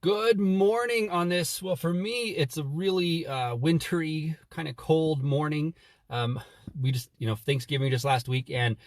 Good morning on this. Well, for me, it's a really wintry, kind of cold morning. We just, Thanksgiving just last week, and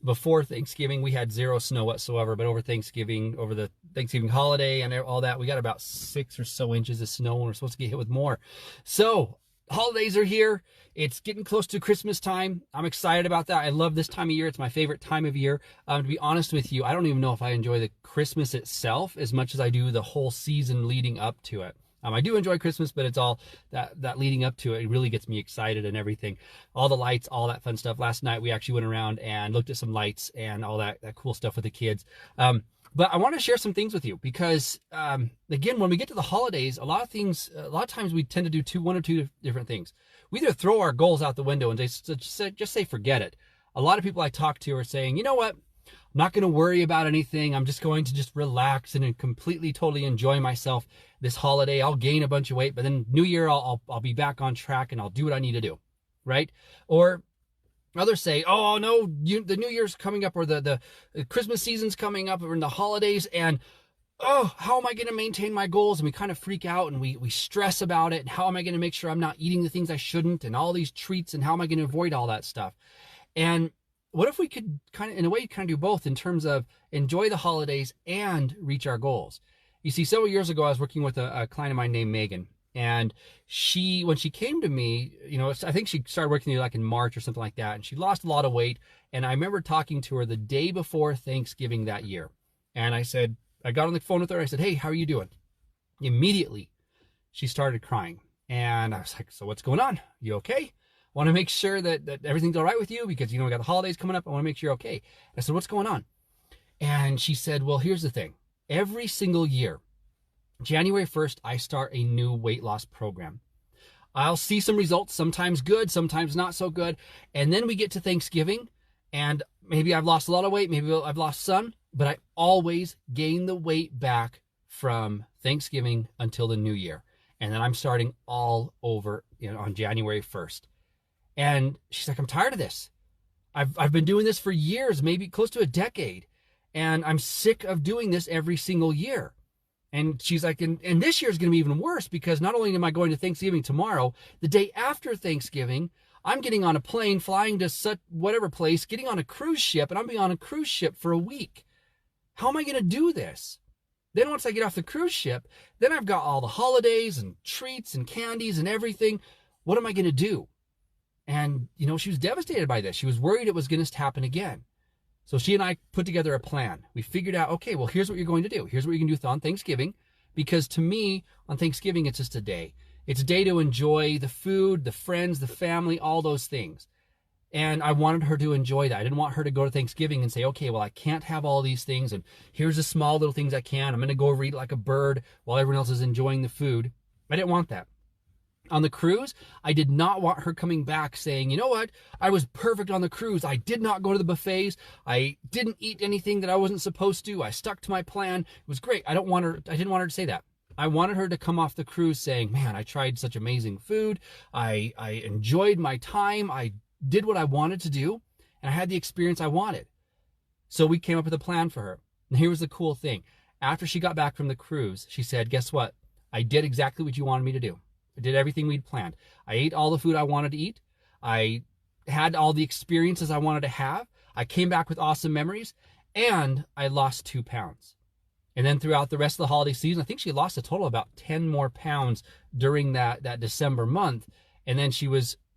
before Thanksgiving, we had zero snow whatsoever. But over Thanksgiving, over the Thanksgiving holiday and all that, we got about 6 or so inches of snow, and we're supposed to get hit with more. So holidays are here. It's getting close to Christmas time. I'm excited about that. I love this time of year. It's my favorite time of year. To be honest with you, I don't even know if I enjoy the Christmas itself as much as I do the whole season leading up to it. I do enjoy Christmas, but it's all that leading up to it. It really gets me excited and everything. All the lights, all that fun stuff. Last night, we actually went around and looked at some lights and all that cool stuff with the kids. But I want to share some things with you because, again, when we get to the holidays, a lot of times we tend to do one or two different things. We either throw our goals out the window and just say, forget it. A lot of people I talk to are saying, you know what? I'm not going to worry about anything. I'm just going to just relax and completely, totally enjoy myself this holiday. I'll gain a bunch of weight, but then New Year, I'll be back on track and I'll do what I need to do. Right? Or others say, oh no, the New Year's coming up, or the Christmas season's coming up, or in the holidays, and oh, how am I going to maintain my goals? And we kind of freak out and we stress about it. And how am I going to make sure I'm not eating the things I shouldn't, and all these treats, and how am I going to avoid all that stuff? And what if we could in a way, do both in terms of enjoy the holidays and reach our goals? You see, several years ago, I was working with a client of mine named Megan. And when she came to me, I think she started working like in March or something like that. And she lost a lot of weight. And I remember talking to her the day before Thanksgiving that year. And I got on the phone with her. And I said, hey, how are you doing? Immediately, she started crying. And I was like, so what's going on? You okay? I want to make sure that everything's all right with you because, we got the holidays coming up. I want to make sure you're okay. I said, what's going on? And she said, well, here's the thing. Every single year, January 1st, I start a new weight loss program. I'll see some results, sometimes good, sometimes not so good. And then we get to Thanksgiving, and maybe I've lost a lot of weight, maybe I've lost some, but I always gain the weight back from Thanksgiving until the new year. And then I'm starting all over on January 1st. And she's like, I'm tired of this. I've been doing this for years, maybe close to a decade. And I'm sick of doing this every single year. And she's like, and this year is going to be even worse because not only am I going to Thanksgiving tomorrow, the day after Thanksgiving, I'm getting on a plane, flying to whatever place, getting on a cruise ship, and I'm being on a cruise ship for a week. How am I going to do this? Then once I get off the cruise ship, then I've got all the holidays and treats and candies and everything. What am I going to do? And, she was devastated by this. She was worried it was going to happen again. So she and I put together a plan. We figured out, okay, well, here's what you're going to do. Here's what you can do on Thanksgiving. Because to me, on Thanksgiving, it's just a day. It's a day to enjoy the food, the friends, the family, all those things. And I wanted her to enjoy that. I didn't want her to go to Thanksgiving and say, okay, well, I can't have all these things. And here's the small little things I can. I'm going to go read like a bird while everyone else is enjoying the food. I didn't want that. On the cruise, I did not want her coming back saying, you know what? I was perfect on the cruise. I did not go to the buffets. I didn't eat anything that I wasn't supposed to. I stuck to my plan. It was great. I didn't want her to say that. I wanted her to come off the cruise saying, man, I tried such amazing food. I enjoyed my time. I did what I wanted to do, and I had the experience I wanted. So we came up with a plan for her. And here was the cool thing. After she got back from the cruise, she said, guess what? I did exactly what you wanted me to do. I did everything we'd planned. I ate all the food I wanted to eat. I had all the experiences I wanted to have. I came back with awesome memories, and I lost 2 pounds. And then throughout the rest of the holiday season, I think she lost a total of about 10 more pounds during that December month. And then she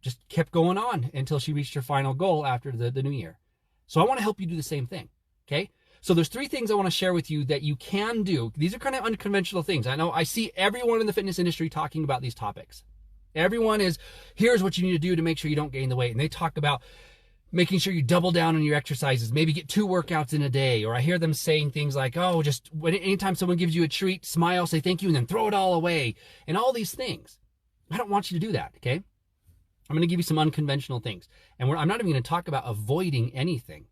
just kept going on until she reached her final goal after the new year. So I want to help you do the same thing. Okay. So there's 3 things I want to share with you that you can do. These are kind of unconventional things. I know I see everyone in the fitness industry talking about these topics. Everyone here's what you need to do to make sure you don't gain the weight. And they talk about making sure you double down on your exercises, maybe get 2 workouts in a day. Or I hear them saying things like, oh, just anytime someone gives you a treat, smile, say thank you, and then throw it all away. And all these things. I don't want you to do that, okay? I'm going to give you some unconventional things. And I'm not even going to talk about avoiding anything.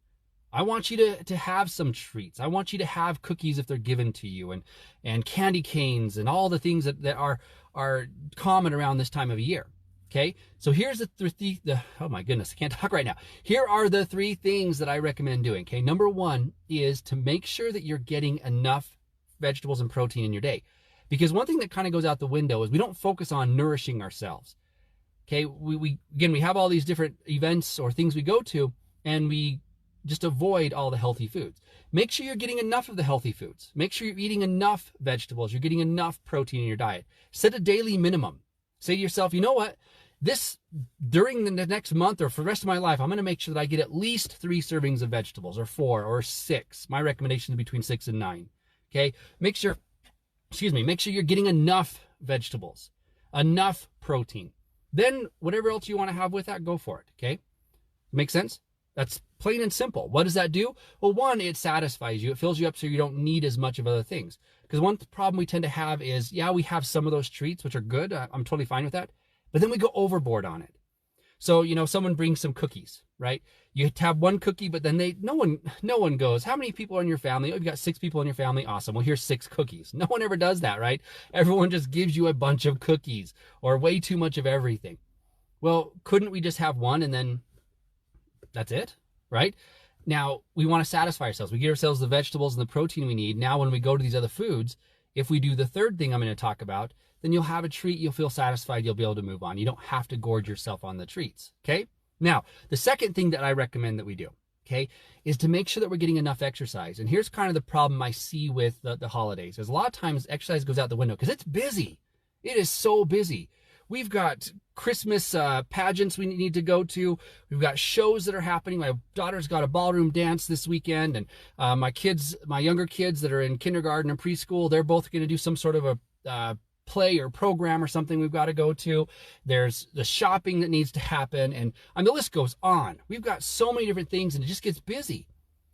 I want you to have some treats. I want you to have cookies if they're given to you, and candy canes and all the things that are common around this time of year. Okay, so here's oh my goodness, I can't talk right now. Here are the 3 things that I recommend doing. Okay, number 1 is to make sure that you're getting enough vegetables and protein in your day. Because one thing that kind of goes out the window is we don't focus on nourishing ourselves. Okay, we have all these different events or things we go to, and we just avoid all the healthy foods. Make sure you're getting enough of the healthy foods. Make sure you're eating enough vegetables. You're getting enough protein in your diet. Set a daily minimum. Say to yourself, you know what? During the next month or for the rest of my life, I'm going to make sure that I get at least 3 servings of vegetables, or 4 or 6. My recommendation is between 6 and 9. Okay, make sure you're getting enough vegetables, enough protein. Then whatever else you want to have with that, go for it. Okay, make sense? That's plain and simple. What does that do? Well, one, it satisfies you. It fills you up so you don't need as much of other things. Because one problem we tend to have is, yeah, we have some of those treats, which are good. I'm totally fine with that. But then we go overboard on it. So, someone brings some cookies, right? You have one cookie, but then no one goes, how many people are in your family? Oh, you've got 6 people in your family. Awesome. Well, here's 6 cookies. No one ever does that, right? Everyone just gives you a bunch of cookies or way too much of everything. Well, couldn't we just have one and then that's it, right? Now, we want to satisfy ourselves. We get ourselves the vegetables and the protein we need. Now, when we go to these other foods, if we do the third thing I'm going to talk about, then you'll have a treat, you'll feel satisfied, you'll be able to move on. You don't have to gorge yourself on the treats, okay? Now, the second thing that I recommend that we do, okay, is to make sure that we're getting enough exercise. And here's kind of the problem I see with the holidays. Is a lot of times exercise goes out the window because it's busy. It is so busy. We've got Christmas pageants we need to go to. We've got shows that are happening. My daughter's got a ballroom dance this weekend. And my younger kids that are in kindergarten and preschool, they're both going to do some sort of a play or program or something we've got to go to. There's the shopping that needs to happen. And the list goes on. We've got so many different things and it just gets busy.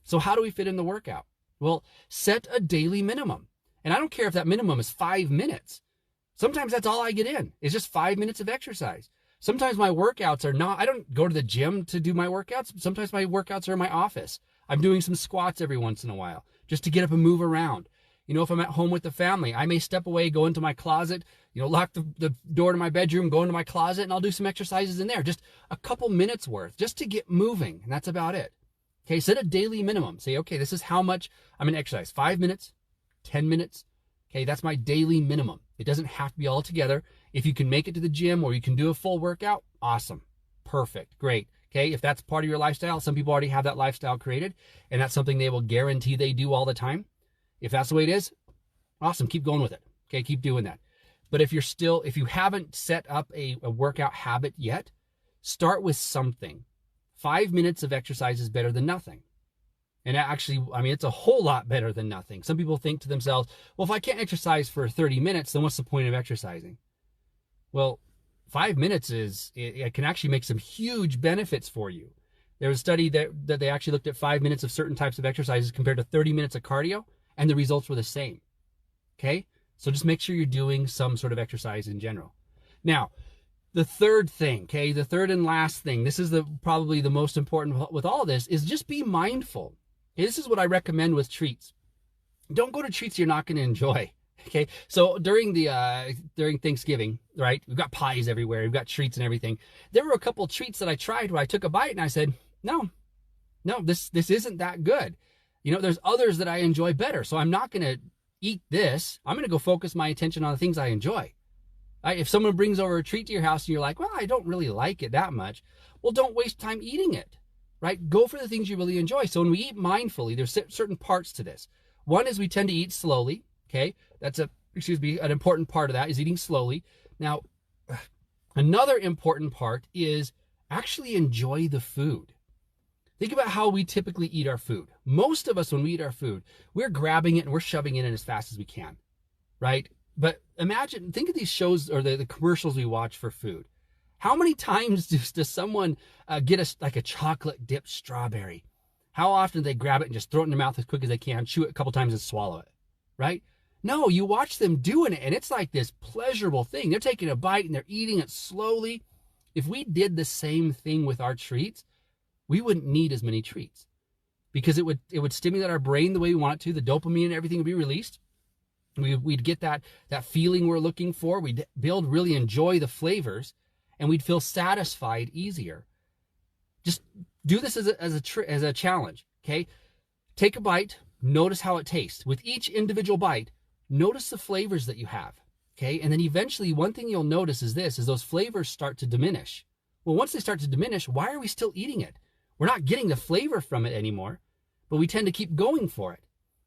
So how do we fit in the workout? Well, set a daily minimum. And I don't care if that minimum is 5 minutes. Sometimes that's all I get in is just 5 minutes of exercise. Sometimes my workouts are not, I don't go to the gym to do my workouts. Sometimes my workouts are in my office. I'm doing some squats every once in a while just to get up and move around. If I'm at home with the family, I may step away, go into my closet, lock the door to my bedroom, go into my closet, and I'll do some exercises in there. Just a couple minutes worth just to get moving. And that's about it. Okay, set a daily minimum. Say, okay, this is how much I'm going to exercise. 5 minutes, 10 minutes. Okay, that's my daily minimum. It doesn't have to be all together. If you can make it to the gym or you can do a full workout, awesome. Perfect. Great. Okay, if that's part of your lifestyle, some people already have that lifestyle created, and that's something they will guarantee they do all the time. If that's the way it is, awesome. Keep going with it. Okay, keep doing that. But if you haven't set up a workout habit yet, start with something. 5 minutes of exercise is better than nothing. And actually, it's a whole lot better than nothing. Some people think to themselves, well, if I can't exercise for 30 minutes, then what's the point of exercising? Well, 5 minutes it can actually make some huge benefits for you. There was a study that they actually looked at 5 minutes of certain types of exercises compared to 30 minutes of cardio, and the results were the same. Okay? So just make sure you're doing some sort of exercise in general. Now, the third thing, okay, the third and last thing, this is probably the most important with all of this, is just be mindful. Okay, this is what I recommend with treats. Don't go to treats you're not going to enjoy. Okay, so during Thanksgiving, right, we've got pies everywhere, we've got treats and everything. There were a couple of treats that I tried where I took a bite and I said, no, this isn't that good. There's others that I enjoy better, so I'm not going to eat this. I'm going to go focus my attention on the things I enjoy. Right? If someone brings over a treat to your house and you're like, well, I don't really like it that much, well, don't waste time eating it, right? Go for the things you really enjoy. So when we eat mindfully, there's certain parts to this. One is we tend to eat slowly, okay? That's an important part of that is eating slowly. Now, another important part is actually enjoy the food. Think about how we typically eat our food. Most of us, when we eat our food, we're grabbing it and we're shoving it in as fast as we can, right? But think of these shows or the commercials we watch for food. How many times does someone get a chocolate dipped strawberry? How often do they grab it and just throw it in their mouth as quick as they can, chew it a couple times and swallow it, right? No, you watch them doing it and it's like this pleasurable thing. They're taking a bite and they're eating it slowly. If we did the same thing with our treats, we wouldn't need as many treats because it would stimulate our brain the way we want it to. The dopamine and everything would be released. We'd get that feeling we're looking for. We'd be able to really enjoy the flavors and we'd feel satisfied easier. Just do this as a challenge, okay? Take a bite, notice how it tastes. With each individual bite, notice the flavors that you have, okay? And then eventually one thing you'll notice is those flavors start to diminish. Well, once they start to diminish, why are we still eating it? We're not getting the flavor from it anymore, but we tend to keep going for it.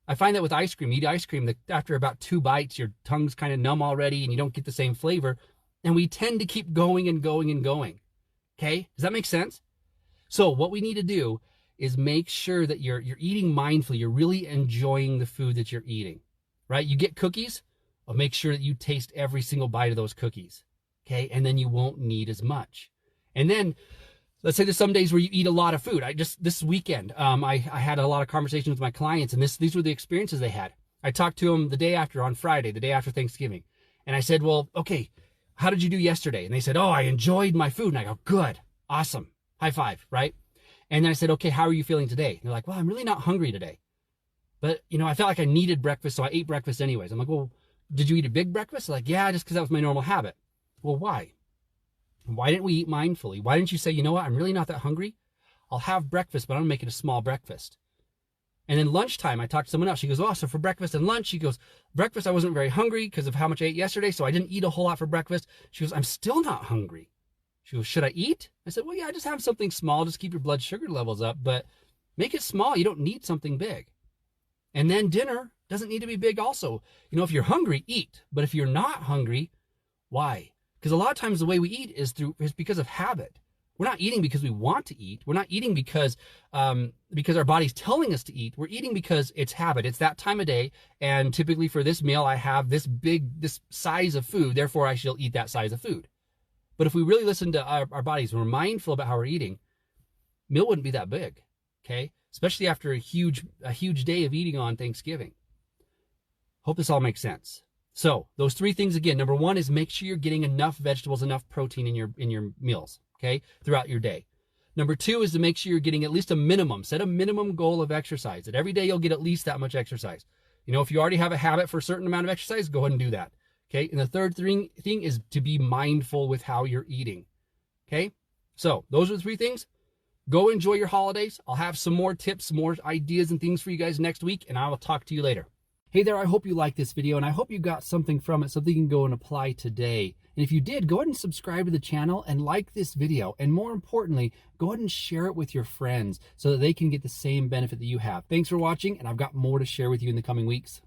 I find that with ice cream, you eat ice cream, that after about 2 bites, your tongue's kind of numb already and you don't get the same flavor. And we tend to keep going and going and going. Okay? Does that make sense? So what we need to do is make sure that you're eating mindfully. You're really enjoying the food that you're eating, right? You get cookies, well, make sure that you taste every single bite of those cookies. Okay? And then you won't need as much. And then let's say there's some days where you eat a lot of food. This weekend, I had a lot of conversations with my clients, and these were the experiences they had. I talked to them the day after, on Friday, the day after Thanksgiving. And I said, well, okay, how did you do yesterday? And they said, oh, I enjoyed my food. And I go, good, awesome, high five, right? And then I said, okay, how are you feeling today? And they're like, well, I'm really not hungry today. But, I felt like I needed breakfast, so I ate breakfast anyways. I'm like, well, did you eat a big breakfast? They're like, yeah, just because that was my normal habit. Well, why? Why didn't we eat mindfully? Why didn't you say, you know what, I'm really not that hungry. I'll have breakfast, but I'm going to make it a small breakfast. And then lunchtime, I talked to someone else. She goes, oh, so for breakfast and lunch, she goes, breakfast, I wasn't very hungry because of how much I ate yesterday, so I didn't eat a whole lot for breakfast. She goes, I'm still not hungry. She goes, should I eat? I said, well, yeah, just have something small. Just keep your blood sugar levels up, but make it small. You don't need something big. And then dinner doesn't need to be big also. If you're hungry, eat. But if you're not hungry, why? Because a lot of times the way we eat is because of habit. We're not eating because we want to eat. We're not eating because our body's telling us to eat. We're eating because it's habit. It's that time of day. And typically for this meal, I have this size of food. Therefore, I shall eat that size of food. But if we really listen to our bodies and we're mindful about how we're eating, meal wouldn't be that big. Okay? Especially after a huge day of eating on Thanksgiving. Hope this all makes sense. So those 3 things again. Number 1 is make sure you're getting enough vegetables, enough protein in your meals, okay, throughout your day. Number 2 is to make sure you're getting at least a minimum. Set a minimum goal of exercise. That every day you'll get at least that much exercise. If you already have a habit for a certain amount of exercise, go ahead and do that. Okay. And the third thing is to be mindful with how you're eating. Okay. So those are the 3 things. Go enjoy your holidays. I'll have some more tips, more ideas and things for you guys next week, and I will talk to you later. Hey there, I hope you liked this video, and I hope you got something from it, something you can go and apply today. And if you did, go ahead and subscribe to the channel and like this video. And more importantly, go ahead and share it with your friends so that they can get the same benefit that you have. Thanks for watching, and I've got more to share with you in the coming weeks.